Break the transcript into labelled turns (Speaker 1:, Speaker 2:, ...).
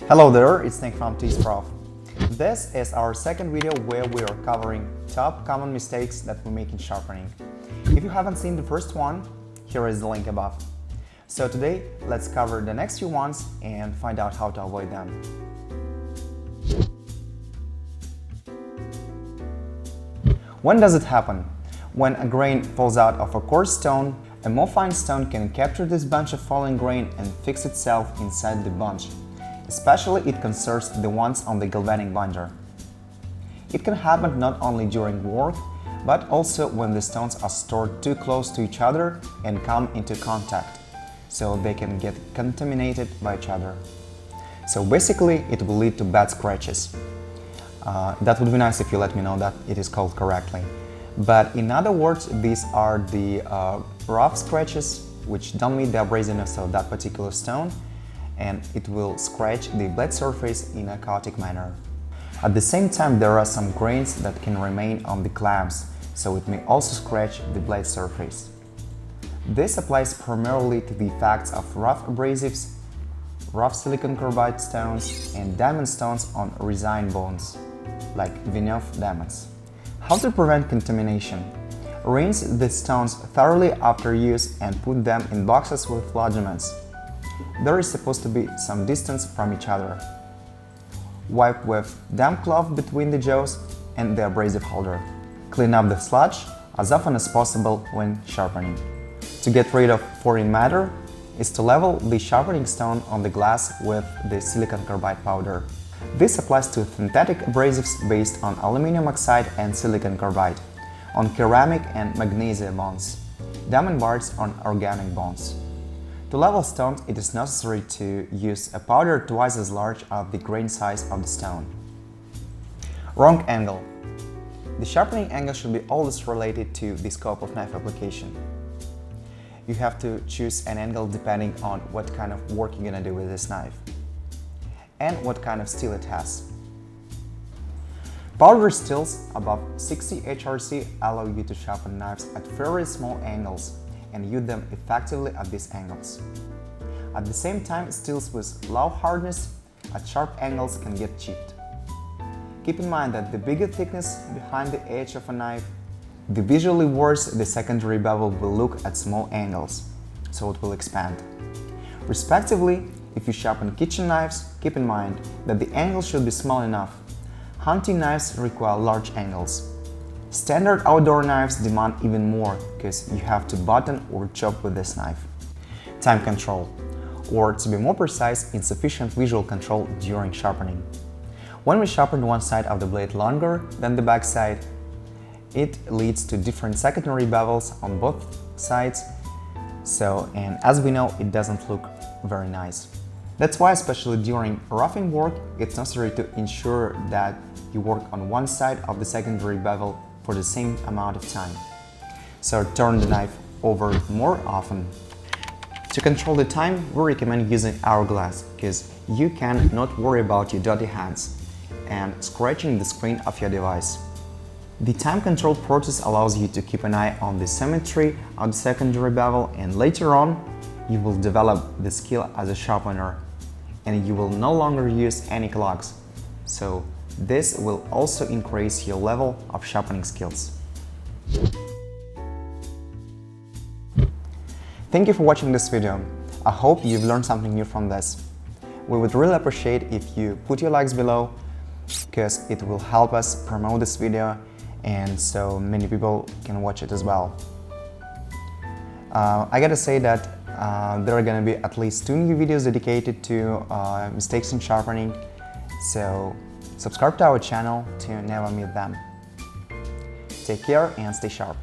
Speaker 1: Hello there, it's Nick from TSPROF. This is our second video where we are covering top common mistakes that we make in sharpening. If you haven't seen the first one, here is the link above. So today, let's cover the next few ones and find out how to avoid them. When does it happen? When a grain falls out of a coarse stone, a more fine stone can capture this bunch of falling grain and fix itself inside the bunch. Especially it concerns the ones on the galvanic binder. It can happen not only during work, but also when the stones are stored too close to each other and come into contact, so they can get contaminated by each other. So basically it will lead to bad scratches. That would be nice if you let me know that it is called correctly. But in other words, these are the rough scratches which don't meet the abrasiveness of that particular stone, and it will scratch the blade surface in a chaotic manner. At the same time, there are some grains that can remain on the clamps, so it may also scratch the blade surface. This applies primarily to the effects of rough abrasives, rough silicon carbide stones, and diamond stones on resin bones, like Vinov diamonds. How to prevent contamination? Rinse the stones thoroughly after use and put them in boxes with lodgements. There is supposed to be some distance from each other. Wipe with damp cloth between the jaws and the abrasive holder. Clean up the sludge as often as possible when sharpening. To get rid of foreign matter is to level the sharpening stone on the glass with the silicon carbide powder. This applies to synthetic abrasives based on aluminum oxide and silicon carbide, on ceramic and magnesia bonds, diamond bars on organic bonds. To level stones, it is necessary to use a powder twice as large as the grain size of the stone. Wrong angle. The sharpening angle should be always related to the scope of knife application. You have to choose an angle depending on what kind of work you're gonna do with this knife and what kind of steel it has. Powder steels above 60 HRC allow you to sharpen knives at very small angles and use them effectively at these angles. At the same time, steels with low hardness at sharp angles can get chipped. Keep in mind that the bigger thickness behind the edge of a knife, the visually worse the secondary bevel will look at small angles, so it will expand. Respectively, if you sharpen kitchen knives, keep in mind that the angle should be small enough. Hunting knives require large angles. Standard outdoor knives demand even more because you have to button or chop with this knife. Time control, or to be more precise, insufficient visual control during sharpening. When we sharpen one side of the blade longer than the back side, it leads to different secondary bevels on both sides, and as we know, it doesn't look very nice. That's why, especially during roughing work, it's necessary to ensure that you work on one side of the secondary bevel for the same amount of time. So turn the knife over more often. To control the time, we recommend using hourglass because you can not worry about your dirty hands and scratching the screen of your device. The time control process allows you to keep an eye on the symmetry of the secondary bevel, and later on you will develop the skill as a sharpener and you will no longer use any clogs. So this will also increase your level of sharpening skills. Thank you for watching this video. I hope you've learned something new from this. We would really appreciate if you put your likes below because it will help us promote this video and so many people can watch it as well. I gotta say that there are gonna be at least 2 new videos dedicated to mistakes in sharpening, so subscribe to our channel to never miss them. Take care and stay sharp.